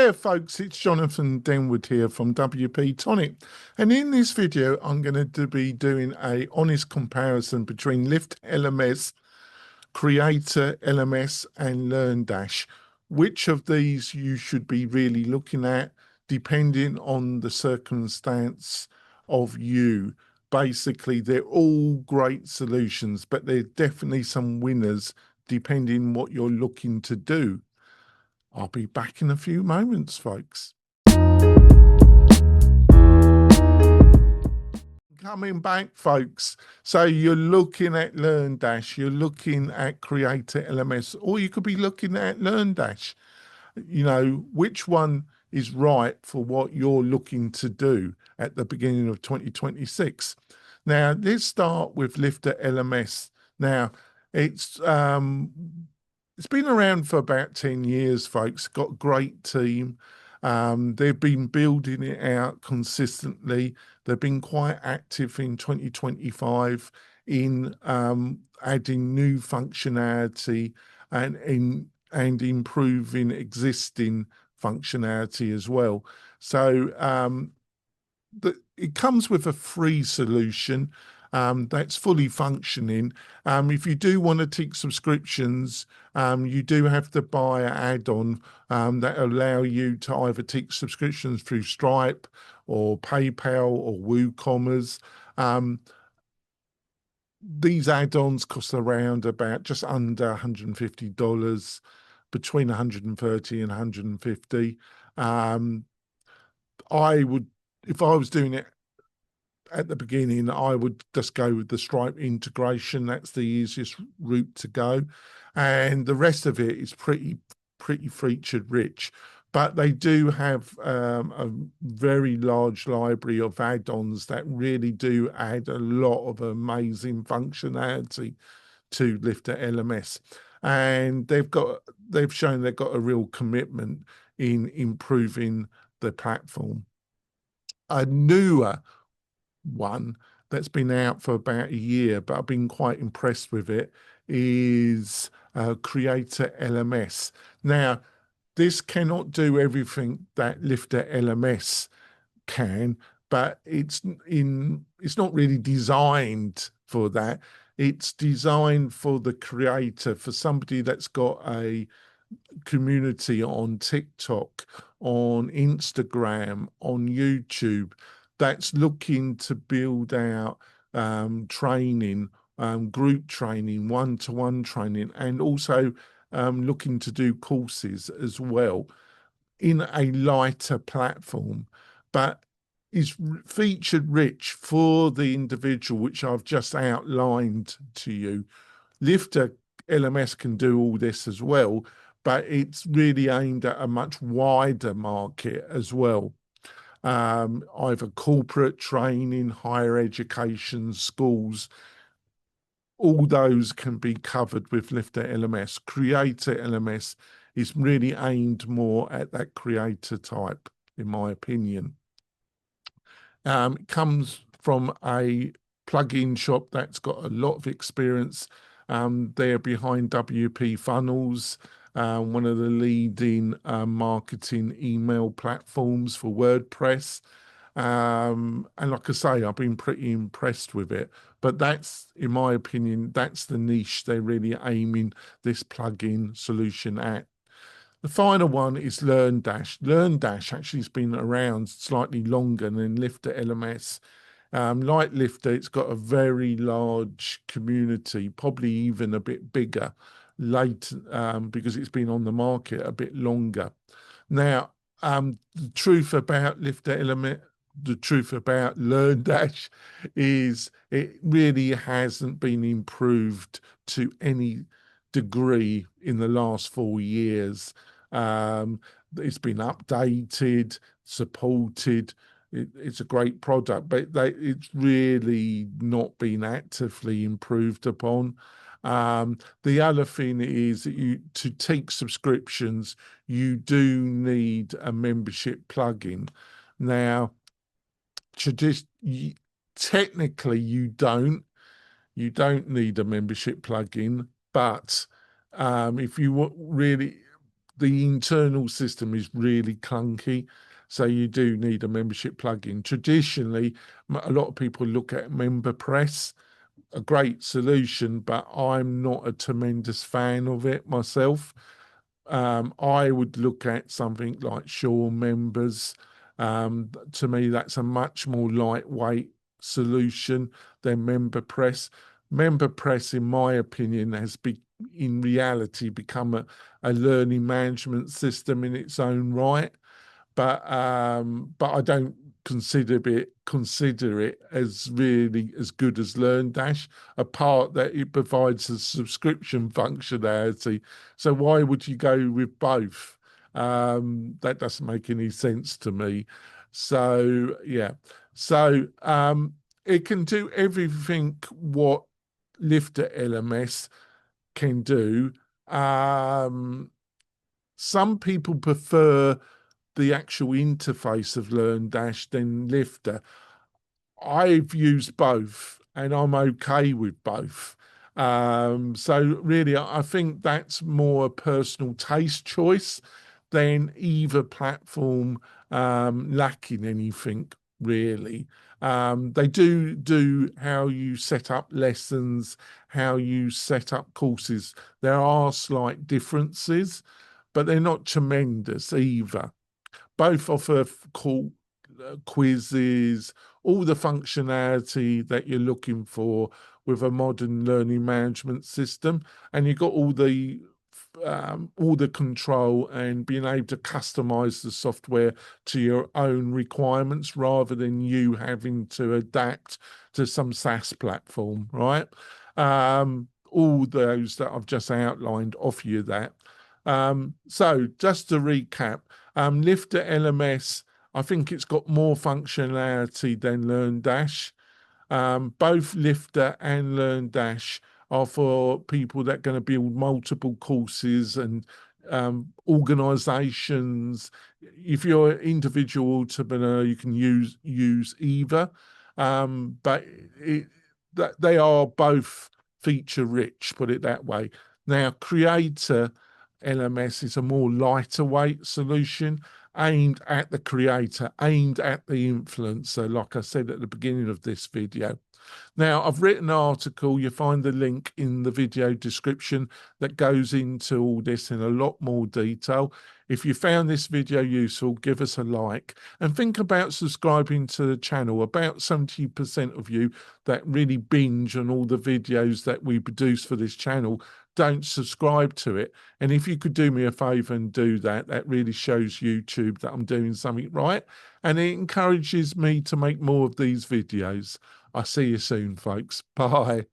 there folks, it's Jonathan Denwood here from WP-Tonic, and in this video I'm going to be doing a honest comparison between LifterLMS, Creator LMS and LearnDash. Which of these you should be really looking at depending on the circumstance of you. Basically, they're all great solutions, but there are definitely some winners depending what you're looking to do. I'll be back in a few moments, folks. Coming back, folks. So you're looking at LearnDash, you're looking at Creator LMS, or you could be looking at LearnDash. You know, which one is right for what you're looking to do at the beginning of 2026. Now, let's start with LifterLMS. Now, it's been around for about 10 years, folks. Got a great team. They've been building it out consistently. They've been quite active in 2025 in adding new functionality and improving existing functionality as well. So it comes with a free solution that's fully functioning. If you do want to take subscriptions, you do have to buy an add-on that allow you to either take subscriptions through Stripe or PayPal or WooCommerce. These add-ons cost around about just under $150, between $130 and $150. I would, if I was doing it at the beginning, I would just go with the Stripe integration. That's the easiest route to go, and the rest of it is pretty featured rich. But they do have a very large library of add-ons that really do add a lot of amazing functionality to LifterLMS, and they've shown they've got a real commitment in improving the platform. A newer one that's been out for about a year, but I've been quite impressed with it, is Creator LMS. Now, this cannot do everything that LifterLMS can, but it's not really designed for that. It's designed for the creator, for somebody that's got a community on TikTok, on Instagram, on YouTube, that's looking to build out training, group training, one-to-one training, and also looking to do courses as well in a lighter platform, but is featured rich for the individual, which I've just outlined to you. LifterLMS can do all this as well, but it's really aimed at a much wider market as well. Either corporate training, higher education, schools, all those can be covered with LifterLMS. Creator LMS is really aimed more at that creator type, in my opinion. It comes from a plugin shop that's got a lot of experience. They're behind WP Funnels, one of the leading marketing email platforms for WordPress. And like I say, I've been pretty impressed with it. But that's, in my opinion, that's the niche they're really aiming this plugin solution at. The final one is LearnDash. LearnDash actually has been around slightly longer than LifterLMS. Like Lifter, it's got a very large community, probably even a bit bigger, because it's been on the market a bit longer. Now, the truth about LifterLMS, the truth about LearnDash is it really hasn't been improved to any degree in the last 4 years. It's been updated, supported. It's a great product, but it's really not been actively improved upon. The other thing is that to take subscriptions, you do need a membership plugin. Now, technically, you don't need a membership plugin, but if you really the internal system is really clunky. So you do need a membership plugin. Traditionally, a lot of people look at MemberPress, a great solution, but I'm not a tremendous fan of it myself. I would look at something like Sure Members. To me, that's a much more lightweight solution than MemberPress. MemberPress, in my opinion, has in reality become a learning management system in its own right. But I don't consider it as really as good as LearnDash, apart that it provides a subscription functionality. So why would you go with both? That doesn't make any sense to me. So yeah, so it can do everything what LifterLMS can do. Some people prefer the actual interface of LearnDash than Lifter. I've used both and I'm okay with both. So really, I think that's more a personal taste choice than either platform lacking anything really. They do how you set up lessons, how you set up courses. There are slight differences, but they're not tremendous either. Both offer quizzes, all the functionality that you're looking for with a modern learning management system, and you've got all the control and being able to customize the software to your own requirements rather than you having to adapt to some SaaS platform, right? All those that I've just outlined offer you that. So just to recap, LifterLMS, I think it's got more functionality than LearnDash. Both Lifter and LearnDash are for people that are going to build multiple courses and organizations. If you're an individual entrepreneur, you can use either, but they are both feature rich, put it that way. Now, Creator LMS is a more lighter weight solution aimed at the creator, aimed at the influencer, like I said at the beginning of this video. Now, I've written an article, you find the link in the video description that goes into all this in a lot more detail. If you found this video useful, give us a like and think about subscribing to the channel. About 70% of you that really binge on all the videos that we produce for this channel don't subscribe to it. And if you could do me a favor and do that, that really shows YouTube that I'm doing something right. And it encourages me to make more of these videos. I'll see you soon, folks. Bye.